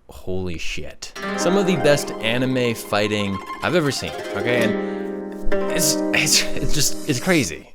holy shit. Some of the best anime fighting I've ever seen, okay? And it's crazy.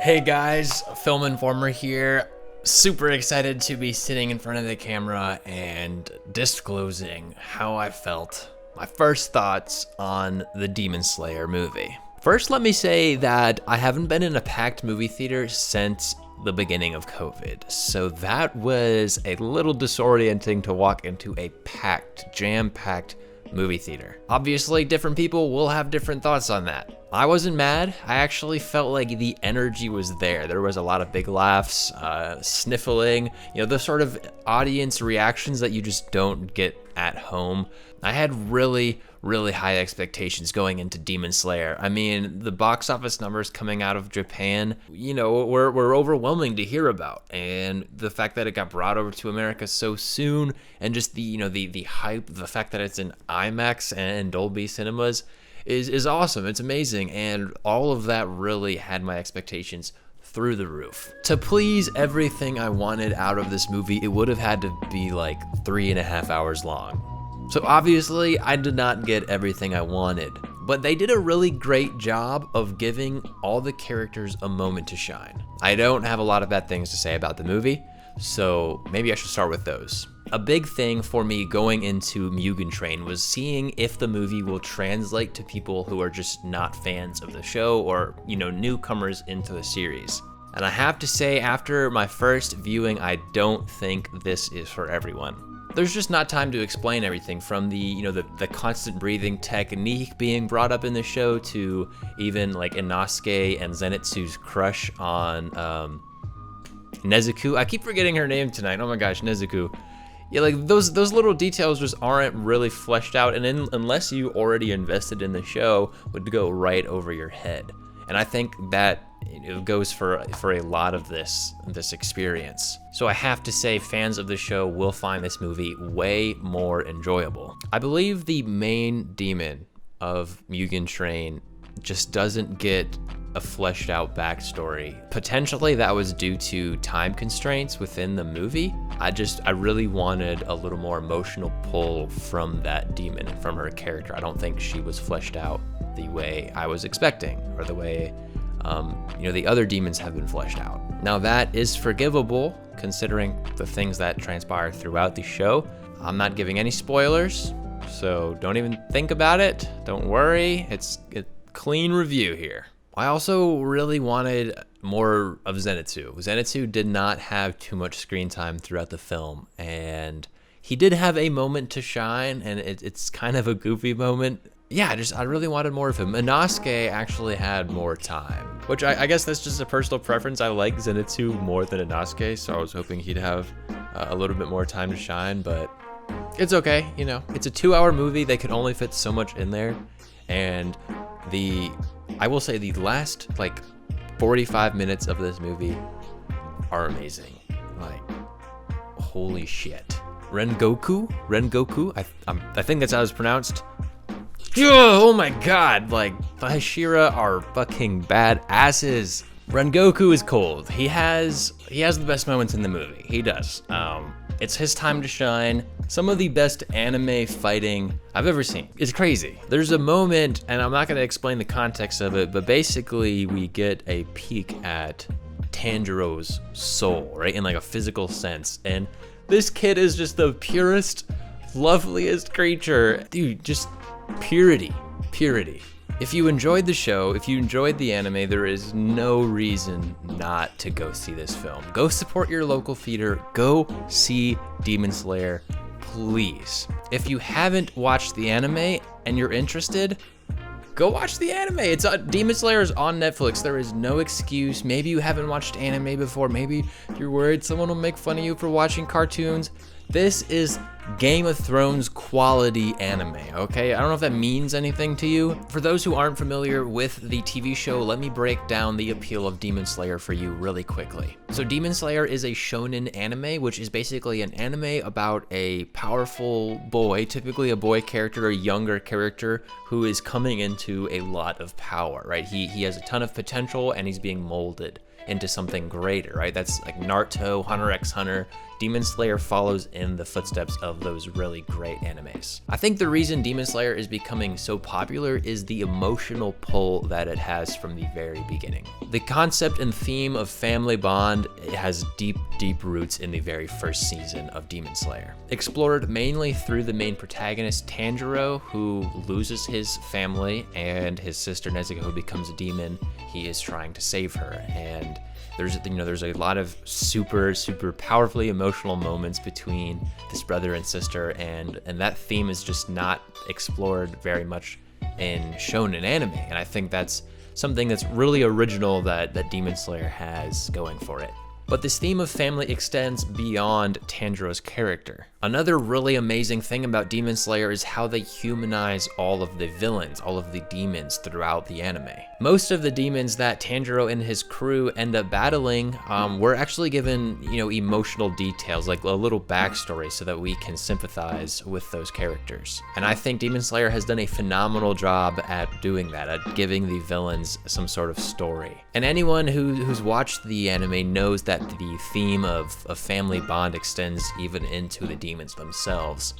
Hey guys, Film Informer here. Super excited to be sitting in front of the camera and disclosing how I felt, my first thoughts on the Demon Slayer movie. First, let me say that I haven't been in a packed movie theater since the beginning of COVID. So that was a little disorienting to walk into a packed, jam-packed movie theater. Obviously, different people will have different thoughts on that. I wasn't mad. I actually felt like the energy was there. There was a lot of big laughs, sniffling, the sort of audience reactions that you just don't get at home. I had really high expectations going into Demon Slayer. I mean, the box office numbers coming out of Japan, were overwhelming to hear about. And the fact that it got brought over to America so soon, and just the hype, the fact that it's in IMAX and Dolby Cinemas is awesome. It's amazing. And all of that really had my expectations through the roof. To please everything I wanted out of this movie, it would have had to be like 3.5 hours long. So obviously, I did not get everything I wanted, but they did a really great job of giving all the characters a moment to shine. I don't have a lot of bad things to say about the movie, so maybe I should start with those. A big thing for me going into Mugen Train was seeing if the movie will translate to people who are just not fans of the show or, newcomers into the series. And I have to say, after my first viewing, I don't think this is for everyone. There's just not time to explain everything, from the constant breathing technique being brought up in the show to even like Inosuke and Zenitsu's crush on Nezuko. I keep forgetting her name tonight. Oh my gosh, Nezuko. Yeah, like those little details just aren't really fleshed out, and unless you already invested in the show, would go right over your head. And I think that goes for a lot of this experience. So I have to say, fans of the show will find this movie way more enjoyable. I believe the main demon of Mugen Train just doesn't get a fleshed out backstory. Potentially that was due to time constraints within the movie. I really wanted a little more emotional pull from that demon and from her character. I don't think she was fleshed out the way I was expecting, or the way the other demons have been fleshed out. Now that is forgivable considering the things that transpire throughout the show. I'm not giving any spoilers, so don't even think about it. Don't worry, it's a clean review here. I also really wanted more of Zenitsu. Zenitsu did not have too much screen time throughout the film, and he did have a moment to shine, and it's kind of a goofy moment. Yeah, I really wanted more of him. Inosuke actually had more time, which I guess that's just a personal preference. I like Zenitsu more than Inosuke, so I was hoping he'd have a little bit more time to shine, but it's okay. It's a 2-hour movie. They could only fit so much in there, and I will say the last 45 minutes of this movie are amazing. Like, holy shit. Rengoku, I think that's how it's pronounced. Oh my god, the Hashira are fucking badasses. Rengoku is cold. He has the best moments in the movie. He does. It's his time to shine. Some of the best anime fighting I've ever seen. It's crazy. There's a moment, and I'm not going to explain the context of it, but basically we get a peek at Tanjiro's soul, right? In a physical sense. And this kid is just the purest, loveliest creature. Dude, just purity. If you enjoyed the show, if you enjoyed the anime, there is no reason not to go see this film. Go support your local theater. Go see Demon Slayer, please. If you haven't watched the anime and you're interested, go watch the anime. Demon Slayer is on Netflix. There is no excuse. Maybe you haven't watched anime before. Maybe you're worried someone will make fun of you for watching cartoons. This is Game of Thrones quality anime, okay? I don't know if that means anything to you. For those who aren't familiar with the TV show, let me break down the appeal of Demon Slayer for you really quickly. So Demon Slayer is a shonen anime, which is basically an anime about a powerful boy, typically a boy character, a younger character, who is coming into a lot of power, right? He has a ton of potential and he's being molded into something greater, right? That's like Naruto, Hunter x Hunter. Demon Slayer follows in the footsteps of those really great animes. I think the reason Demon Slayer is becoming so popular is the emotional pull that it has from the very beginning. The concept and theme of family bond has deep roots in the very first season of Demon Slayer. Explored mainly through the main protagonist, Tanjiro, who loses his family, and his sister Nezuko, who becomes a demon. He is trying to save her, and there's a lot of super powerfully emotional moments between this brother and sister, and that theme is just not explored very much in shonen anime, and I think that's something that's really original that Demon Slayer has going for it. But this theme of family extends beyond Tanjiro's character. Another really amazing thing about Demon Slayer is how they humanize all of the villains, all of the demons throughout the anime. Most of the demons that Tanjiro and his crew end up battling were actually given, emotional details, like a little backstory so that we can sympathize with those characters. And I think Demon Slayer has done a phenomenal job at doing that, at giving the villains some sort of story. And anyone who's watched the anime knows that the theme of family bond extends even into the demons themselves.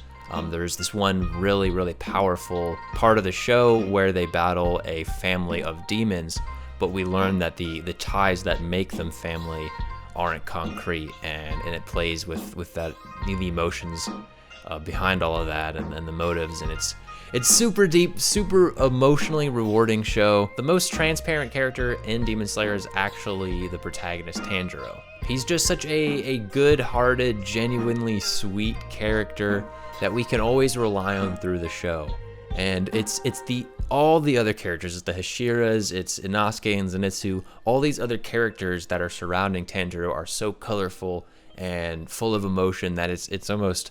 There's this one really powerful part of the show where they battle a family of demons, but we learn that the ties that make them family aren't concrete, and it plays with that, the emotions behind all of that, and the motives, and it's super deep, super emotionally rewarding show. The most transparent character in Demon Slayer is actually the protagonist, Tanjiro. He's just such a good-hearted, genuinely sweet character that we can always rely on through the show. And it's all the other characters, it's the Hashiras, it's Inosuke and Zenitsu, all these other characters that are surrounding Tanjiro are so colorful and full of emotion that it's almost,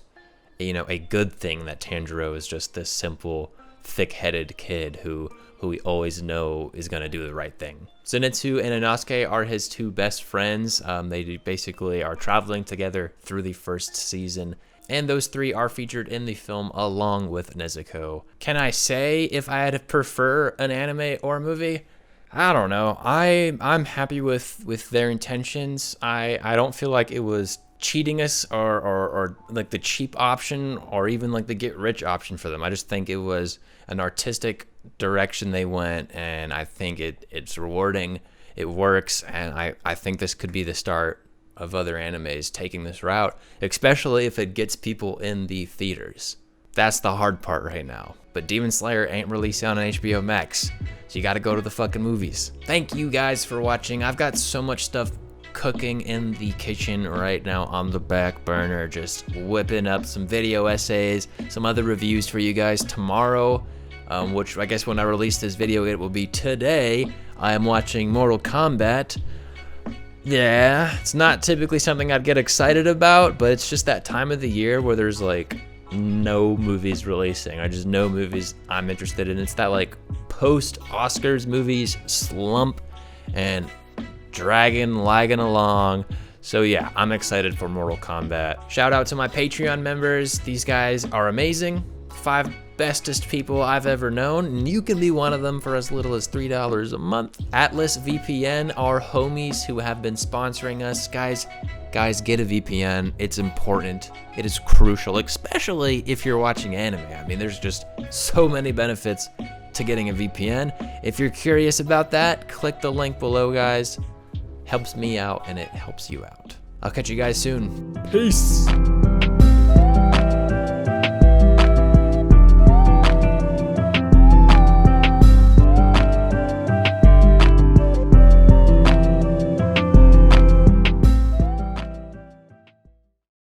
a good thing that Tanjiro is just this simple, thick-headed kid who we always know is going to do the right thing. Zenitsu and Inosuke are his two best friends. They basically are traveling together through the first season, and those three are featured in the film along with Nezuko. Can I say if I had to prefer an anime or a movie? I don't know. I'm happy with their intentions. I don't feel like it was cheating us or like the cheap option or even like the get rich option for them. I just think it was an artistic direction they went, and I think it's rewarding. It works, and I think this could be the start of other animes taking this route, especially if it gets people in the theaters. That's the hard part right now. But Demon Slayer ain't releasing on HBO Max, so you gotta go to the fucking movies. Thank you guys for watching. I've got so much stuff cooking in the kitchen right now on the back burner, just whipping up some video essays, some other reviews for you guys tomorrow, which I guess when I release this video, it will be today. I am watching Mortal Kombat. Yeah, it's not typically something I'd get excited about, but it's just that time of the year where there's like no movies releasing. I just no movies I'm interested in. It's that like post-Oscars movies slump and lagging along. So yeah, I'm excited for Mortal Kombat. Shout out to my Patreon members. These guys are amazing. 5 bestest people I've ever known, and you can be one of them for as little as $3 a month. Atlas VPN are homies who have been sponsoring us. Guys, get a VPN. It's important. It is crucial, especially if you're watching anime. I mean, there's just so many benefits to getting a VPN. If you're curious about that, click the link below, guys. Helps me out and it helps you out. I'll catch you guys soon. Peace.